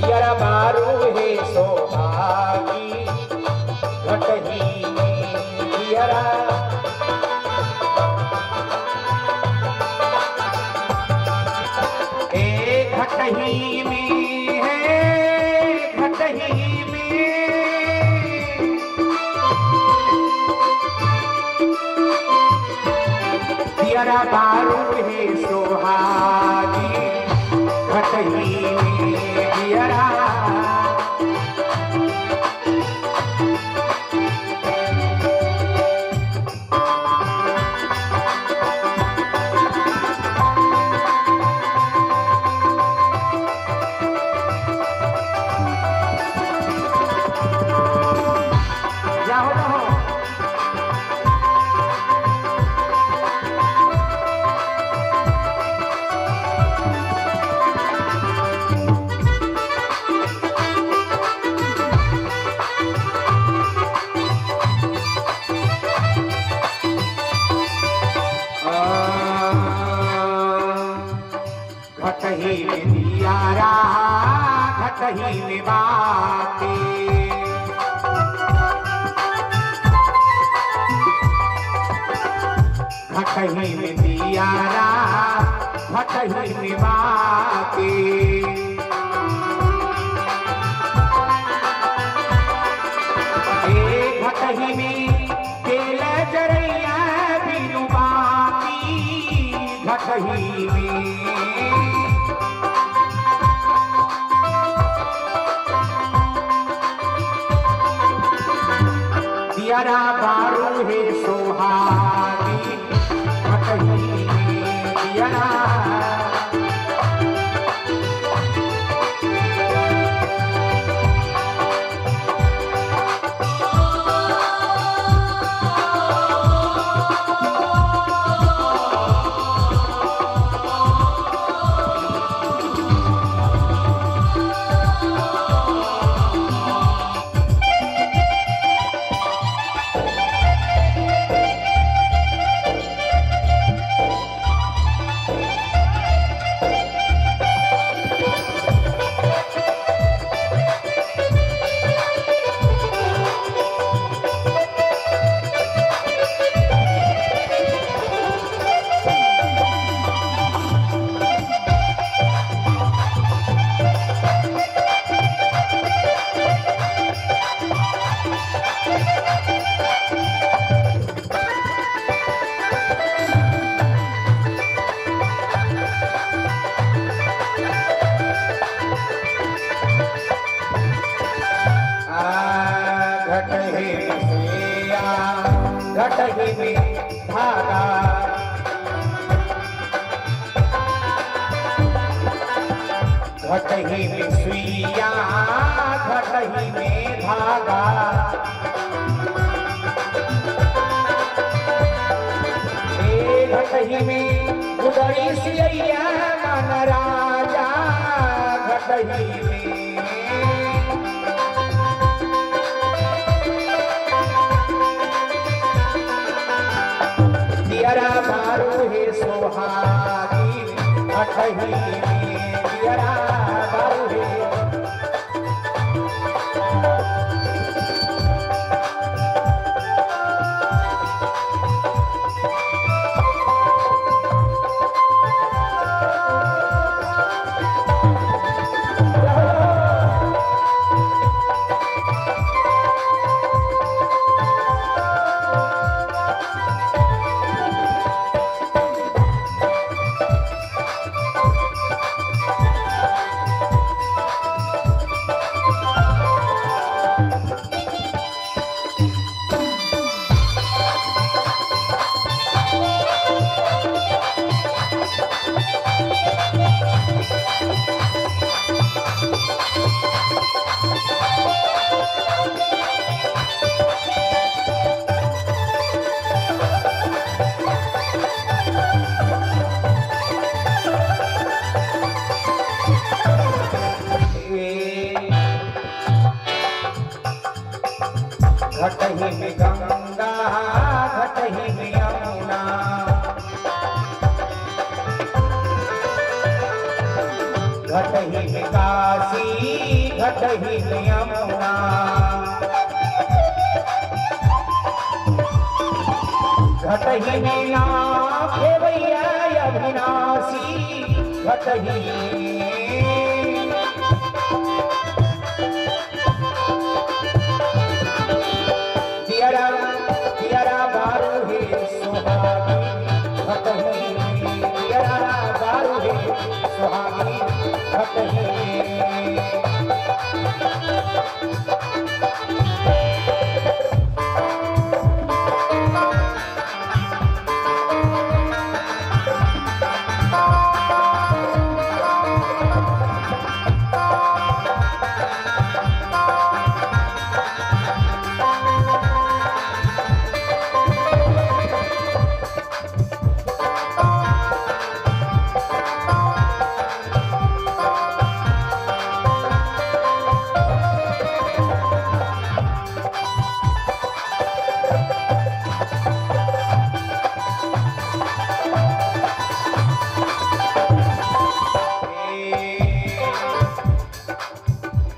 यरा बारू है सोहागी घटही यरा ए घटही में है घटही में यरा बारू है सोहागी घटही में यरा घटही में दियारा घटही में बाती घटही में दियारा घटही में बाती घटही में तेल जरैया बिनु बाती घटही में यरा बारू है सोहागी घटही में यरा घटही में धागा घटही में सुइया घटही में धागा घटही में उदड़ी सिया मन राजा घटही में यरा बारू है सोहागी घटही में यरा बारू है घटही यमुना घटही मीना खेवैया अविनाशी घटही दियरा दियरा बारू हे सुहागी घटही दियरा बारू हे सुहागी घटही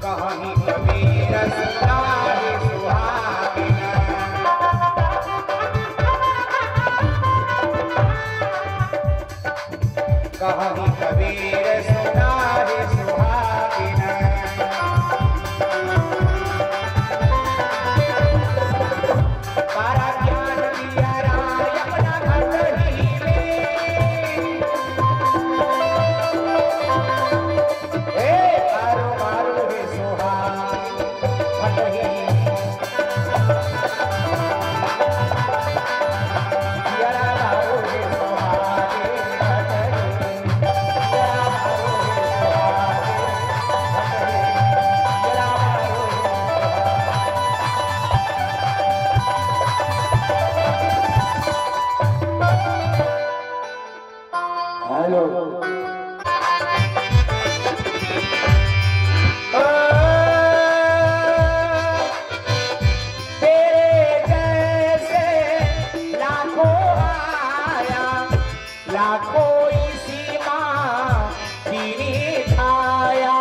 कहानी कबीर सुनाए सुहागिन कहानी कबीर सुनाए सुहागिन पारा ज्ञान दिया राय अपना घटही में मारो मारो हे सुहागी घटही दियरा मारो हे सुहागी घटही दियरा मारो हे सुहागी घटही दियरा मारो हे हेलो लाखों इसी माँ पीनी खाया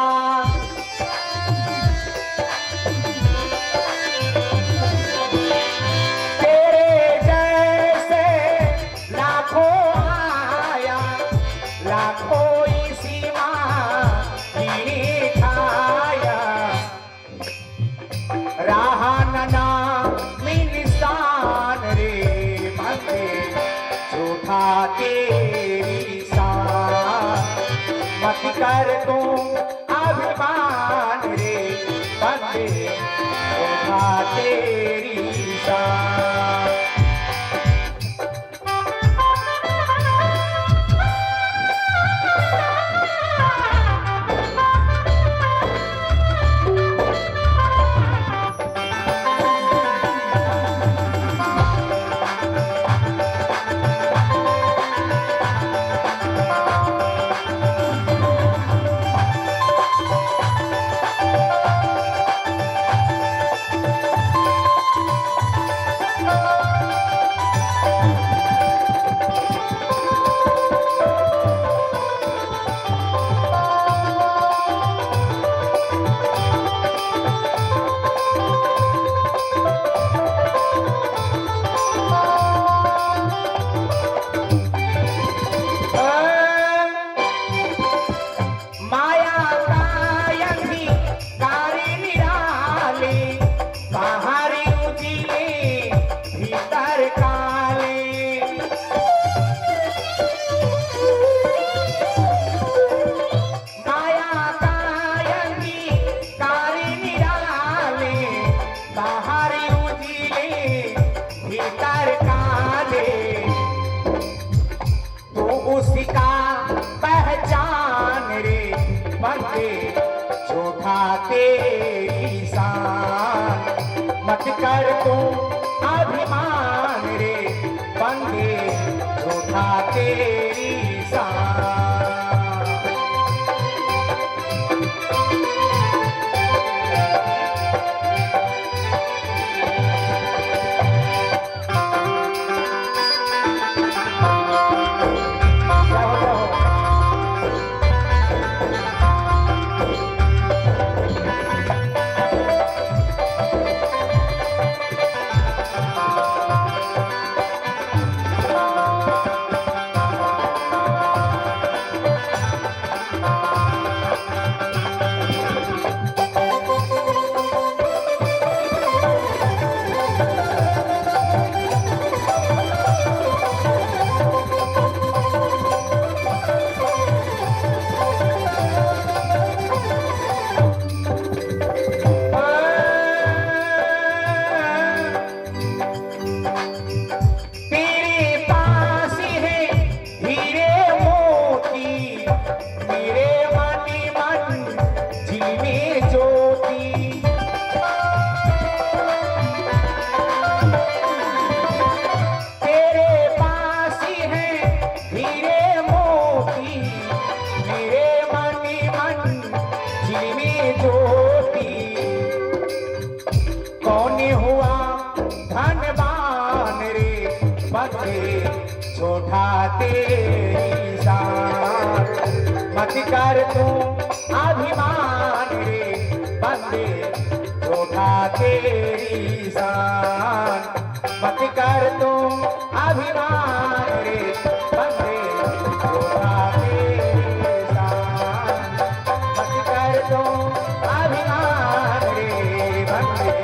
तेरे जैसे लाखों आया लाखों इसी माँ पीनी खाया रहा नना मिनिसान रे मते झूठा तेरी शान मत कर तू अभिमान रे बंदे झूठा तेरी शान उसका पहचान रे बंदे झूठा तेरी शान मत कर तू अभिमान रे बंदे झूठा तेरी शान बंदे छोटा तेरी शान मत कर तू अभिमान रे बंदे छोटा तेरी शान मत कर तू अभिमान रे बंदे छोटा तेरी शान मत कर तू अभिमान रे बंदे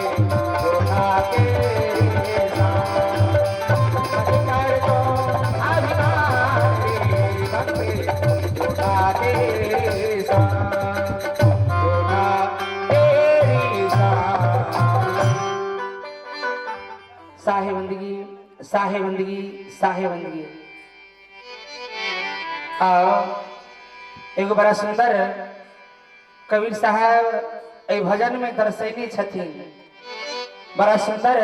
छोटा तेरी शान मत कर तू अभिमान रे बंदे छोटा तेरी शान छोटा तेरी शान। साहेबंदगी साहेबंदगी साहेबंदगी एगो बड़ा सुंदर कबीर साहब ए भजन में दर्शैने छथिन बड़ा सुंदर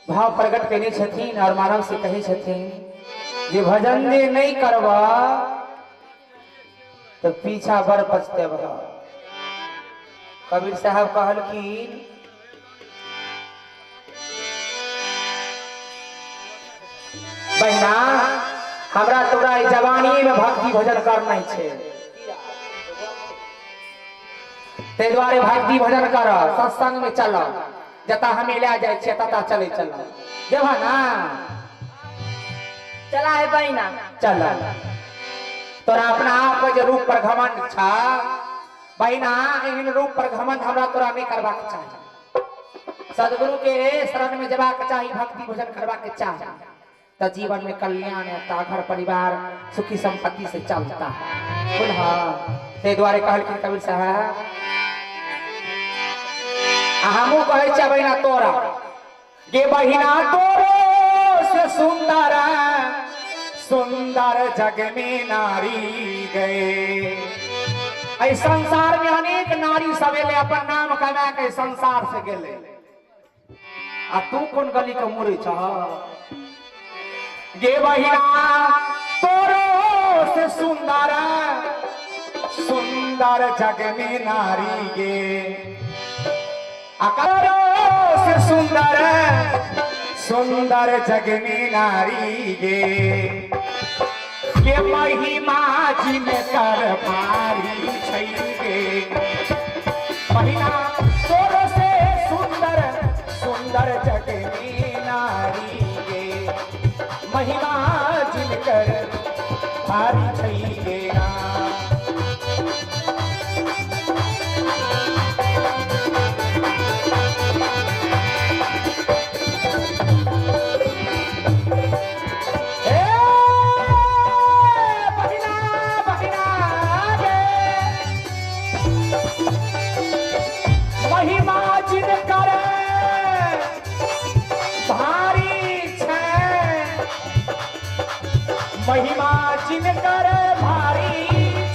भाव प्रकट करने छथिन और मानव से कहे छथिन जे भजन दे नहीं करवा तो पीछा बर पछते कबीर साहब कहल कि बहना हमरा तोरा जवानी में भक्ति भजन करना छे ते द्वारे भक्ति भजन कर सत्संग में चल जता हमें ले जाए छे तता चले चल देवा ना चला है बहना चल तोरा अपना आप के रूप पर घमंड छा बहना इन रूप पर घमंड हमरा तोरा नहीं करबाक चाहिए सदगुरु के शरण में जबाक चाहिए भक्ति भजन करबाक चाहिए तो जीवन में कल्याण होता घर परिवार सुखी संपत्ति से चलता है बोला ते द्वारे कहल कि कबीर साहब हमू कहे छ बहिना तोरा गे बहिना तोरो से सुंदर सुंदर जग में नारी गए ऐ संसार में अनेक नारी सवेले अपन नाम कमा के संसार से गेले आ तू कौन गली के मुरे छ गे बहिना तोरो से सुंदर सुंदर जग में नारी गे अकरो से सुंदर सुंदर जग में नारी गे ये महिमा जिन कर भारी छई गे बहिना तोरो से सुंदर सुंदर जग में नारी महिमा जिनकर भारी छई गेना बहिना बहिना गे महिमा जिनकर भारी महिमा जिनकर भारी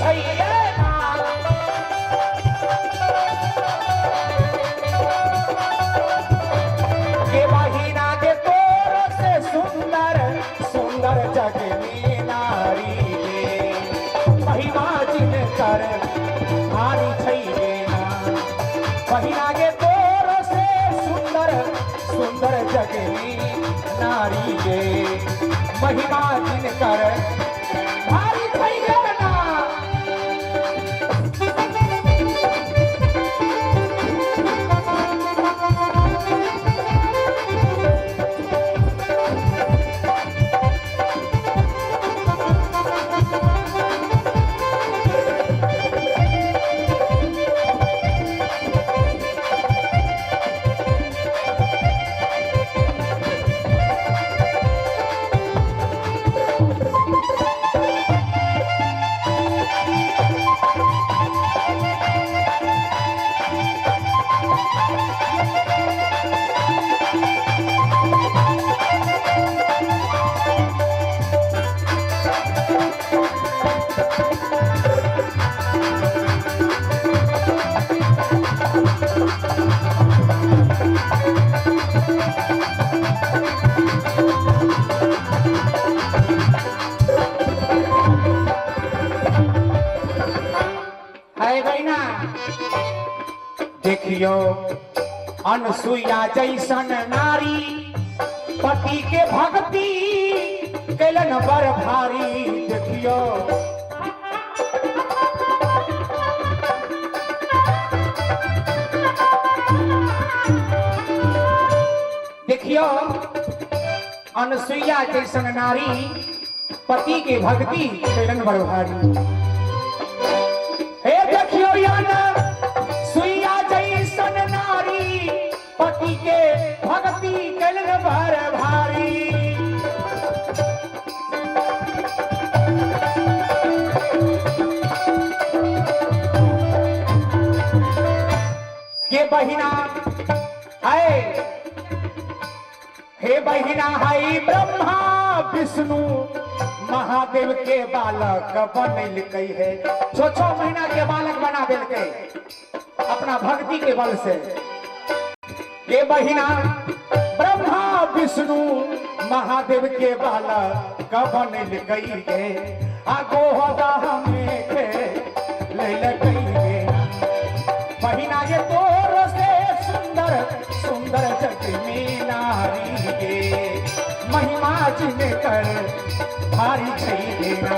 छैये ना के बहिना के तोर से सुंदर सुंदर जग में नारी गे महिमा जिनकर भारी छैये ना बहिना के तोर से सुंदर सुंदर जग में नारी गे महिमा जिनकर भारी छई गेना देखियो अनसुईया जैसन नारी पति के भक्ति कैलन बर भारी देखियो देखियो अनुसुईया जैसन नारी पति के भक्ति कैलन बर भारी। हे देखियो सुईया जैसन नारी पति के भक्ति कैलन बर भारी। ये बहिना है हे बहिना है ब्रह्मा विष्णु महादेव के बालक बनल कई है। 6 महीना के बालक बना दिल के अपना भक्ति के बल से। ये बहिना ब्रह्मा विष्णु महादेव के बालक बनल कई है। आगो होगा हमें ले गई है बहिना ये तोर से सुंदर सुंदर जग में नारी गे महिमा जिन कर भारी छई देना।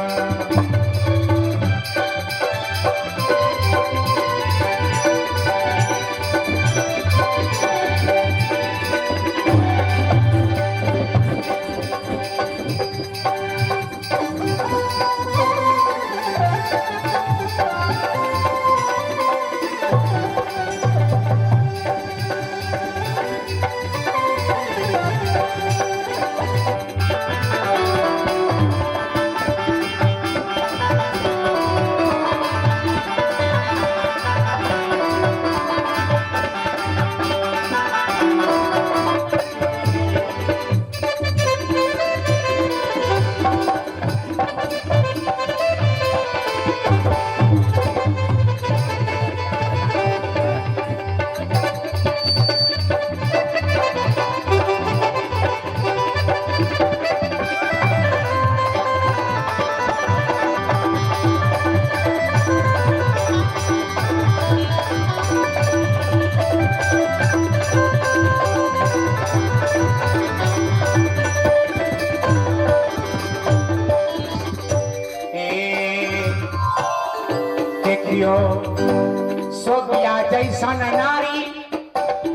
सोबिया जैसन नारी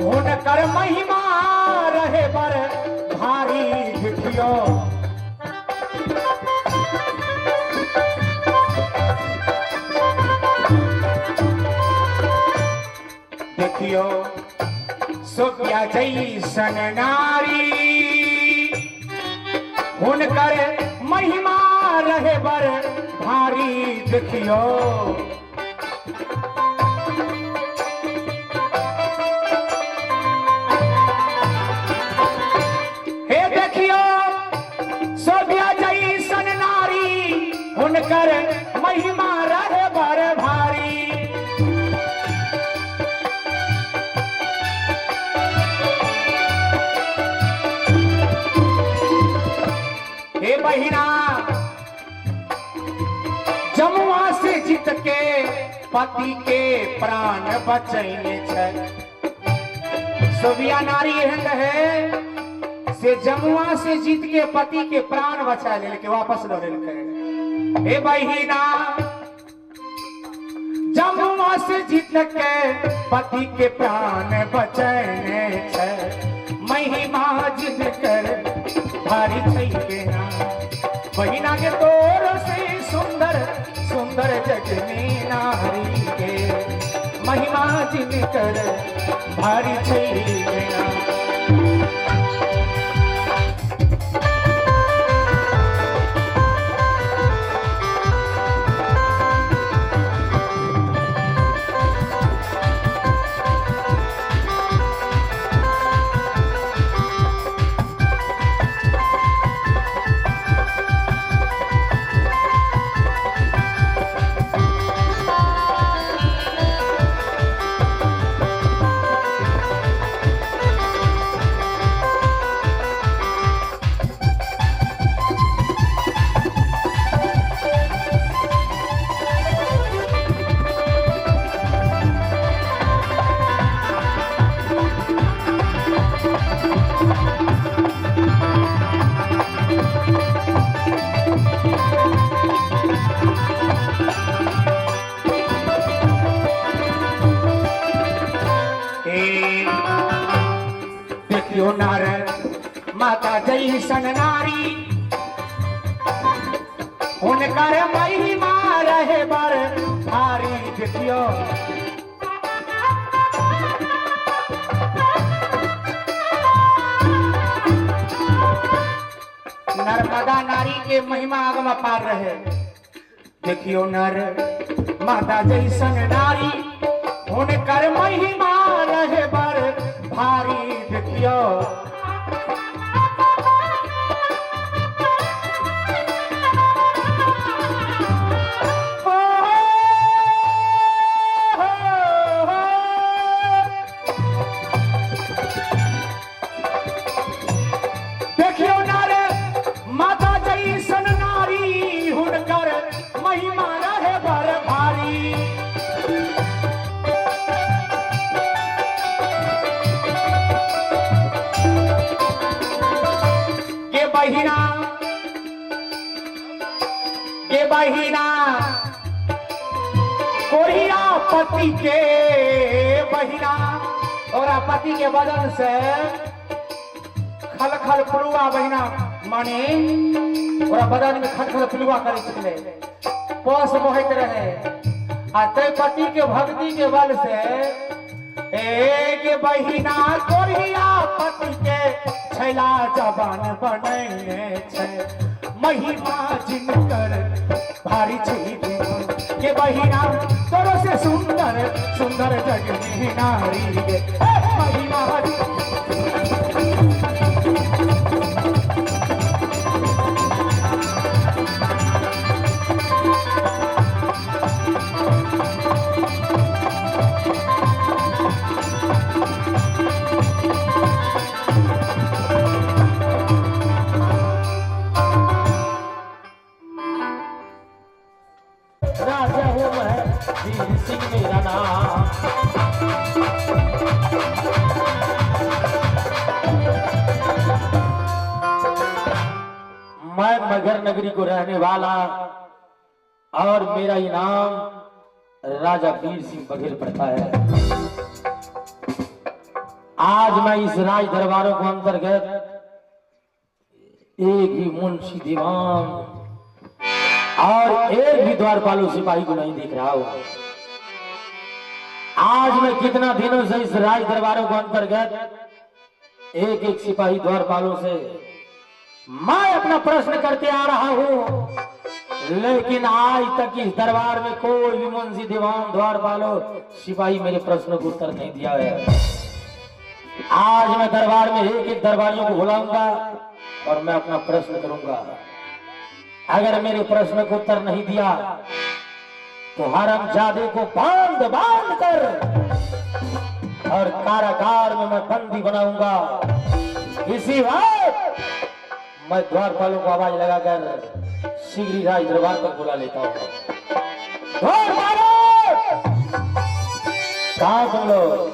हुनकर महिमा रहे बर भारी देखियो। देखियो सोबिया जैसन नारी हुनकर महिमा रहे बर भारी देखियो। हुनकर महिमा रहे बर भारी। हे बहिना जमुआ से जीत के पति के प्राण बचैले छे। सोबिया नारी एहन है से जमुआ से जीत के पति के प्राण बचा ले के वापस लौट ले। हे बहिना जमुआ से जीत के पति के प्राण बचैने छे। महिमा जिन कर भारी छई देना बहिना के तोर से सुंदर सुंदर जग में नारी के महिमा जिन कर भारी छई देना। माता जैसन नारी उनकर महिमा रहे बर भारी देखियो नर्मदा नारी के महिमा आगम पार रहे देखियो नर माता जैसन नारी उनकर महिमा रहे बर भारी देखियो बहिना कोरिया पति के बहिना और पति के बदन से खल खल फुलुआ बहिना माने और बदन में खल खल फुलुआ करे पोस मोहित रहे आ ते पति के भक्ति के बल से एक बहिना कोरिया पति के छैला जबान बनैने छै महिमा जिनकर भारी छे ये बहिना तोरो से सुंदर सुंदर जग में नारी गे महिमा राजा हूँ मैं वीर सिंह मेरा नाम मैं मगर नगरी को रहने वाला और मेरा इनाम राजा वीर सिंह बघेल पड़ता है। आज मैं इस राज दरबारों को अंतर्गत एक भी मुंशी दीवान और एक भी द्वारपालों सिपाही को नहीं देख रहा हूं। आज मैं कितना दिनों से इस राज दरबारों को अंतर्गत एक एक सिपाही द्वारपालों से मैं अपना प्रश्न करते आ रहा हूं, लेकिन आज तक इस दरबार में कोई भी मुंशी दीवान द्वारपालों सिपाही मेरे प्रश्न को उत्तर नहीं दिया है। आज मैं दरबार में एक एक दरबारियों को बुलाऊंगा और मैं अपना प्रश्न करूंगा। अगर मेरे प्रश्न को उत्तर नहीं दिया तो हरामजादे को बांध बांध कर और कारागार में मैं बंदी बनाऊंगा। इसी बात मैं द्वारपालों को आवाज लगाकर शीघ्र राज दरबार तक बुला लेता हूँ। द्वारपालों कहाँ तुम लोग?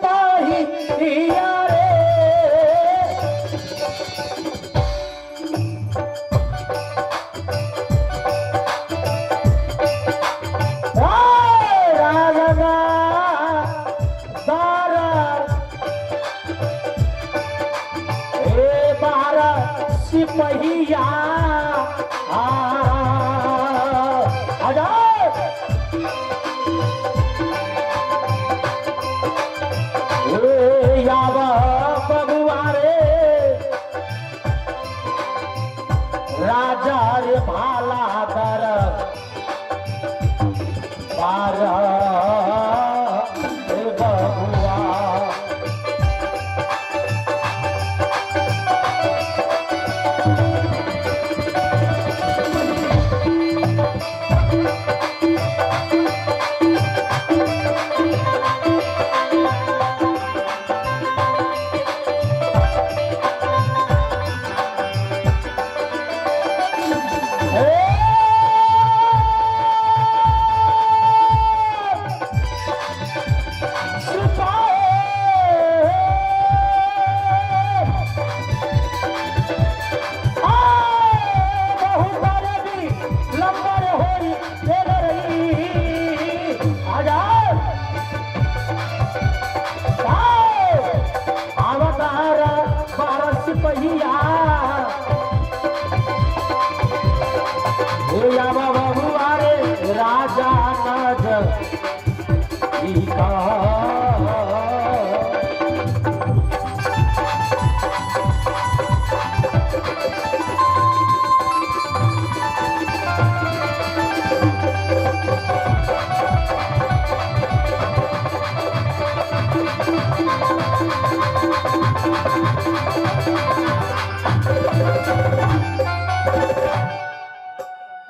सिपहिया राजा रे भाला दर बारा बबुआ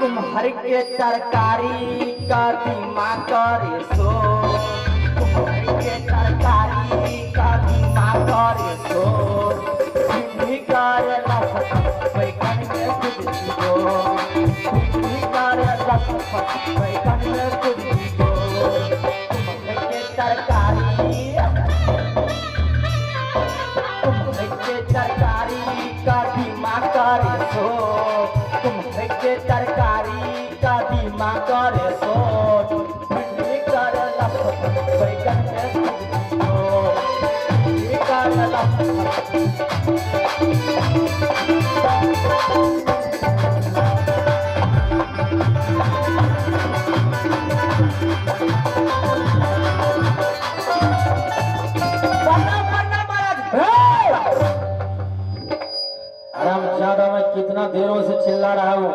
तुम्हार के तरकारी का दिमाग करे सो, तुम्हार के तरकारी का दिमाग करे सो, भिंडी करे लसपत बैगन में कुछ दो, भिंडी करे लसपत बैगन में कुछ दो, तुम्हार के तरकारी, तुम्हार के तरकारी का दिमाग करे सो, तुम्हारे के तरकारी का दिमाग करे सोच, भिंडी करे लसपत बैगन में कुछ दो, भिंडी करे लसपत हरामजादा, मैं कितना देरों से चिल्ला रहा हूँ।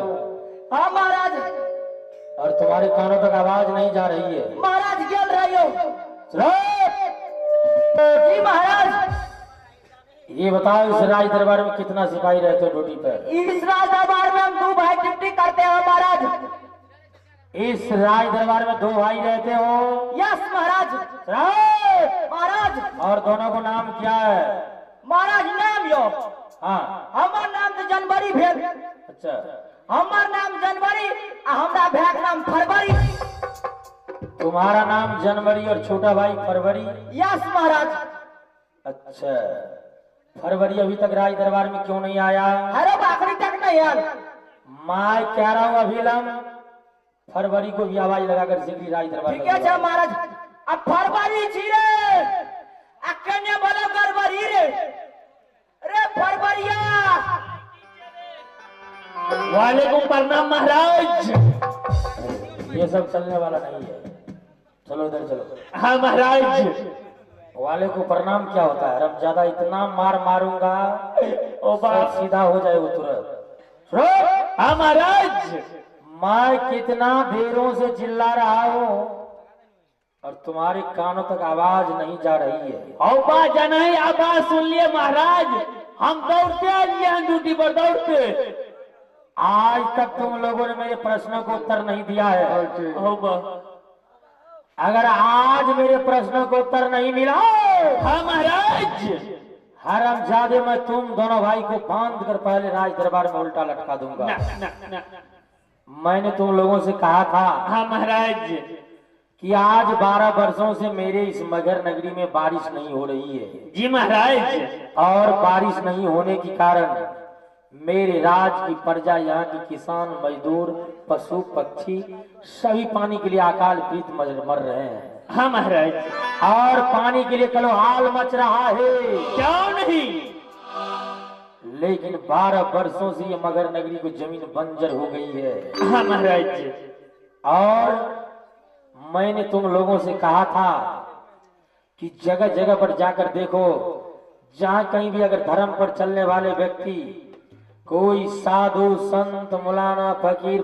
हाँ महाराज। और तुम्हारे कानों तक आवाज नहीं जा रही है। महाराज खेल रही हो। जी महाराज। ये बताओ, इस राज दरबार में कितना सिपाही रहते हो ड्यूटी पर? इस राज दरबार में हम 2 भाई ड्यूटी करते हैं महाराज। इस राज दरबार में 2 भाई रहते हो? यस महाराज। महाराज। और दोनों को नाम क्या है? महाराज नाम यो, हाँ, हमार नाम तो जनवरी भेल। अच्छा, हमार नाम जनवरी, हमरा भाई नाम फरवरी। तुम्हारा नाम जनवरी और छोटा भाई फरवरी? यस महाराज। अच्छा, फरवरी अभी तक राज दरबार में क्यों नहीं आया? अरे आखिरी तक नहीं यार। मैं कह रहा हूँ अभिलम, फरवरी को भी आवाज लगाकर शीघ्र राज दरबार। ठीक है महाराज। अब फरवरी छी रे, अकन्या बोलो गरबरी रे, रे फरवरिया। वालेकुम प्रणाम महाराज। ये सब चलने वाला नहीं है, चलो इधर चलो। हाँ महाराज। वाले को प्रणाम क्या होता है? अब ज्यादा इतना मार मारूंगा ओ बाप सीधा हो जाए वो तुरंत। हाँ महाराज। मैं कितना देरों से चिल्ला रहा हूँ और तुम्हारे कानों तक आवाज नहीं जा रही है। आवाज नहीं, आवाज सुन लिए महाराज। हम दौड़ते आ लिए ड्यूटी पर, दौड़ते। आज तक तुम लोगों ने मेरे प्रश्नों को उत्तर नहीं दिया है। अगर आज मेरे प्रश्नों को उत्तर नहीं मिला, हाँ महाराज, हरामजादे, मैं तुम दोनों भाई को बांध कर पहले राज दरबार में उल्टा लटका दूंगा। मैंने तुम लोगों से कहा था, हाँ महाराज, कि आज 12 वर्षों से मेरे इस मगर नगरी में बारिश नहीं हो रही है। जी महाराज। और बारिश नहीं होने के कारण मेरे राज की प्रजा, यहाँ की किसान, मजदूर, पशु पक्षी सभी पानी के लिए अकाल पीत मर रहे हैं। हाँ महाराज। और पानी के लिए कलोहाल मच रहा है। क्यों नहीं? लेकिन 12 वर्षों से ये मगर नगरी को जमीन बंजर हो गई है। हाँ महाराज। और मैंने तुम लोगों से कहा था कि जगह जगह पर जाकर देखो, जहां कहीं भी अगर धर्म पर चलने वाले व्यक्ति, कोई साधु संत मौलाना फकीर